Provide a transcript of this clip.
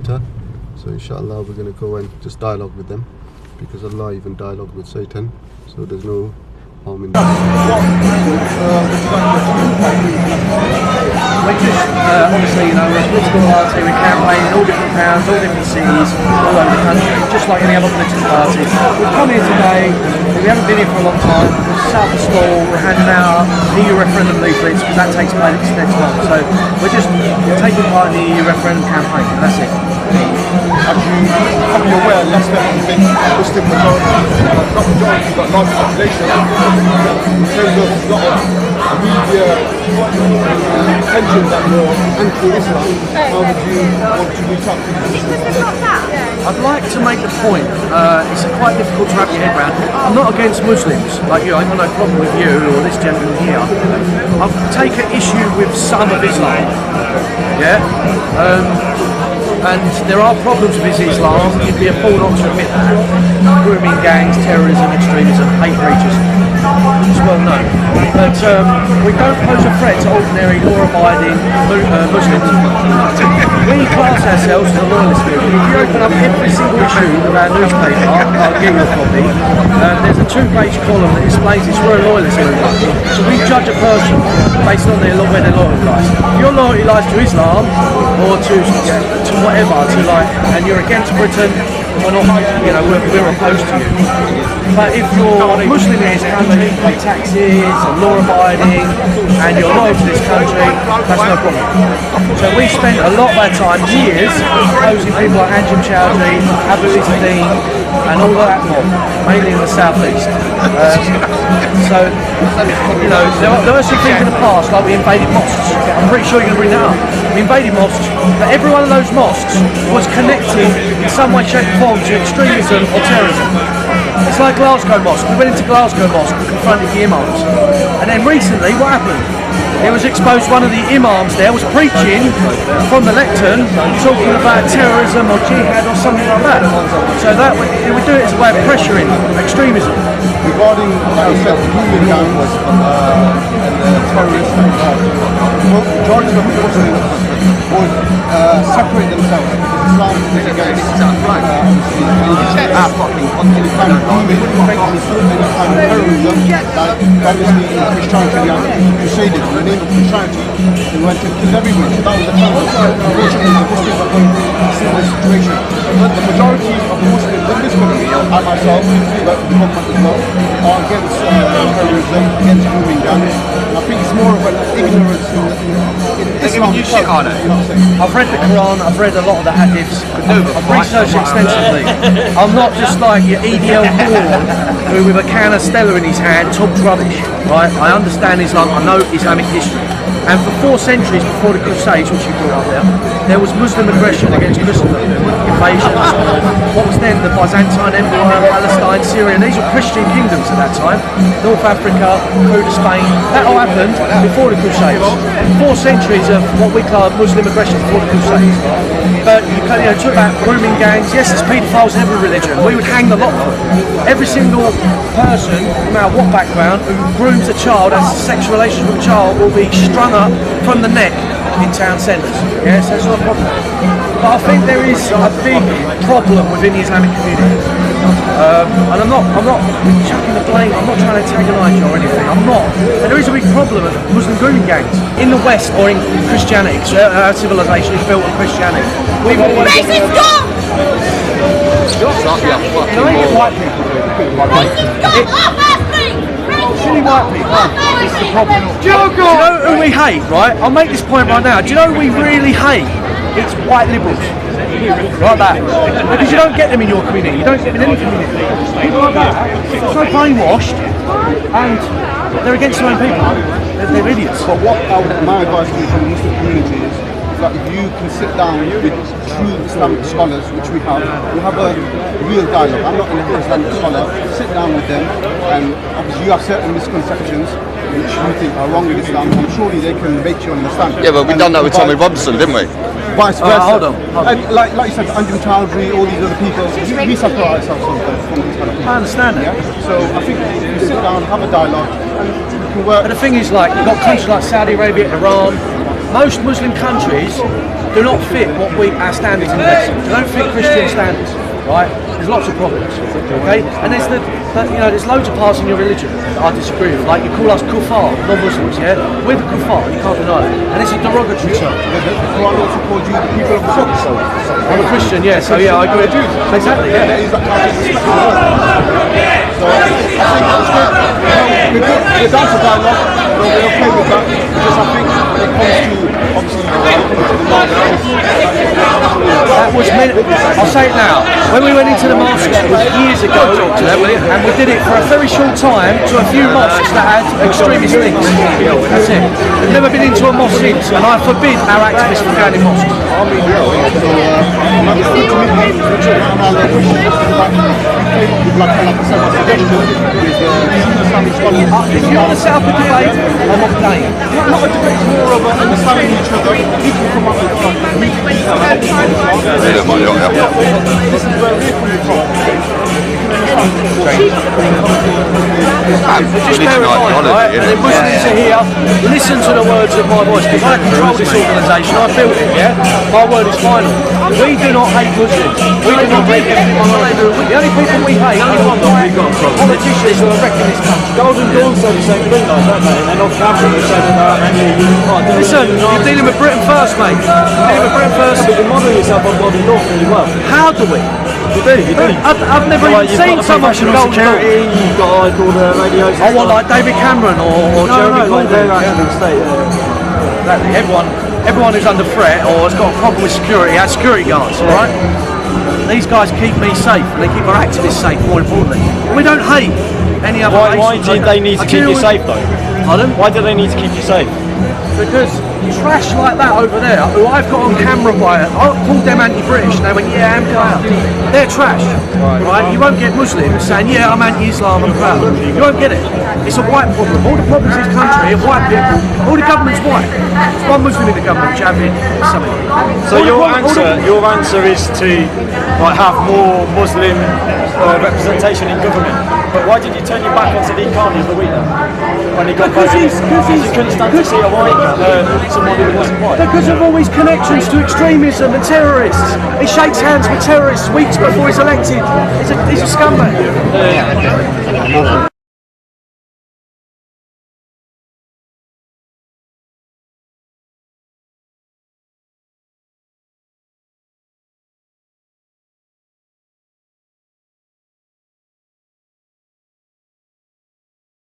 center. So inshallah we're going to go and just dialogue with them, because Allah even dialogued with Satan, so there's no harm in that. We just, obviously, you know, we're a political party, we campaign in all different towns, all different cities, all over the country, just like any other political party. We've come here today, we haven't been here for a long time, we've set up a stall, we're handing out EU referendum leaflets, because that takes place next month. So we're just taking part in the EU referendum campaign, and that's it. As you're aware, Leicester is a big Muslim majority, not majority, but large population. In terms of a lot of media attention that you're anti-Islam, how would you want to reach out to this? I'd like to make the point, it's quite difficult to wrap your head around. I'm not against Muslims, like you, I've got no problem with you or this gentleman here. I've taken issue with some of Islam, yeah? And there are problems with Islam. You'd be a fool not to admit that. Grooming gangs, terrorism, extremism, hate preachers. It's well known. But we don't pose a threat to ordinary law-abiding Muslims. We class ourselves as a loyalist movement. If you open up every single issue of our newspaper, I'll give you a copy, there's a 2-page column that explains this. We're a loyalist movement. So we judge a person based on where their loyalty lies. If your loyalty lies to Islam, or to whatever, and you're against Britain, we're not, you know, we're opposed to you. But if you're Muslim in this country, pay taxes and law-abiding, and you're loyal to this country, that's no problem. So we spent a lot of our time, years, opposing people like Anjem Chowdhury, Abu Izzadeen, and all that mob, mainly in the southeast. So, you know, there were some things in the past, like we invaded mosques. I'm pretty sure you're going to bring that up. We invaded mosques, but every one of those mosques was connected in some way, shape, or form to extremism or terrorism. It's like Glasgow Mosque. We went into Glasgow Mosque and confronted the imams. And then recently, what happened? It was exposed one of the imams there was preaching from the lectern, talking about terrorism or jihad or something like that. So that we do it as a way of pressuring extremism. Regarding, like you said, the grooming gangs and terrorists, majority of Muslims would separate themselves, because Islam is against obviously any kind of grooming, any kind of terrorism. Like obviously in Christianity we have crusaders. In the name of Christianity they went to kill everyone. So that was the time. Unfortunately the Muslims are going through a similar situation. But the majority of Muslims in this country, and myself, but the government as well, are against terrorism, against grooming gangs. And I think it's more of an ignorance in Islam itself. I've read the Quran, I've read a lot of the hadiths, I've researched extensively. I'm not just like your EDL Moore who with a can of Stella in his hand talks rubbish, right? I understand Islam, I know Islamic history. And for 4 centuries before the Crusades, which you brought up there was Muslim aggression against Christendom, invasions. What was then the Byzantine Empire, Palestine, Syria, and these were Christian kingdoms at that time. North Africa, through to Spain. That all happened before the Crusades. 4 centuries of what we call Muslim aggression before the Crusades. But you know, talk about grooming gangs. Yes, there's paedophiles in every religion. We would hang the lot of them. Every single person, no matter what background, who grooms a child, has a sexual relationship with a child, will be strung up from the neck in town centres. Yes, that's not a problem. But I think there is a big problem within the Islamic community. And I'm not chucking the blame, I'm not trying to antagonise you or anything, I'm not. But there is a big problem of Muslim grooming gangs in the West or in Christianity. Our civilization is built on Christianity. We've always... Racist God! Can I get white people to do it? Racist God! Silly white people. It's the problem. Do you know who we hate, right? I'll make this point right now. Do you know who we really hate? It's white liberals. Like that. Because you don't get them in your community. You don't get them in any community. People like that. They're so brainwashed and they're against their own people. They're idiots. But what my advice to the Muslim community is that if you can sit down with true Islamic scholars, which we have a real dialogue. I'm not an Islamic scholar. Sit down with them, and obviously you have certain misconceptions which you think are wrong with Islam, and surely they can make you understand. Yeah, but we done that with Tommy Robinson, didn't we? Vice versa. Hold on. And like you said, Anjem Chowdhury, all these other people, we separate ourselves from these kind of people. I understand that. Yeah? So I think you sit down, have a dialogue, and you can work. But the thing is, like, you've got countries like Saudi Arabia, Iran, most Muslim countries do not fit our standards in the West. They don't fit Christian standards, right? There's lots of problems, okay? And there's there's loads of parts in your religion that I disagree with. Like you call us kuffar, non-Muslims, yeah? We're the kuffar, you can't deny it. And it's a derogatory term. The Quran also called you the people of the book, so I'm a Christian, yeah, so yeah, I agree. Exactly, yeah. there is that kind of respect as well. So I think it's good. We're down to dialogue, so we're okay with that, because I think when it comes to, obviously, the That was I'll say it now. When we went into the mosques, it was years ago, and we did it for a very short time to a few mosques that had extremist links. That's it. We've never been into a mosque since, and I forbid our activists from going in mosques. If you want to set up a debate, I'm not playing. Not a debate, more of understanding each other. People come up with Yeah, mate, yeah. this is where we're coming from. Just bear in mind, right? The Muslims are here. Listen to the words of my voice, because I control this organisation. I built it, yeah? My word is final. We do not hate Muslims. We do not hate everyone. The only people we hate are politicians who are wrecking this country. Golden Dawn say the same thing, though, don't they? And then off camera they say that you can't do it. Listen, you're dealing with Britain first, mate. You're dealing with Britain first. But you model yourself on Golden Dawn really well. How do we? You do. I've never even seen someone from Golden Dawn. You've got like all the radios. I want like David Cameron or Jeremy like Corbyn. they're actually state. Exactly. Everyone who's under threat or has got a problem with security has security guards, alright? These guys keep me safe and they keep our activists safe, more importantly. We don't hate any other Why nation. do they need to keep you safe though? Pardon? Why do they need to keep you safe? Because trash like that over there, who I've got on camera by it, I called them anti-British and they went, yeah, I'm proud. They're trash, right? You won't get Muslims saying, yeah, I'm anti-Islam, I'm proud. You won't get it. It's a white problem. All the problems in this country are white people. All the government's white. There's one Muslim in the government, Javid, or something. So your answer is to like have more Muslim representation in government. But why did you turn your back on Sadiq Khan the other week then? When he got Because you couldn't stand to see a white someone who wasn't white. Because of all his connections to extremism and terrorists. He shakes hands with terrorists weeks before he's elected. He's a scumbag.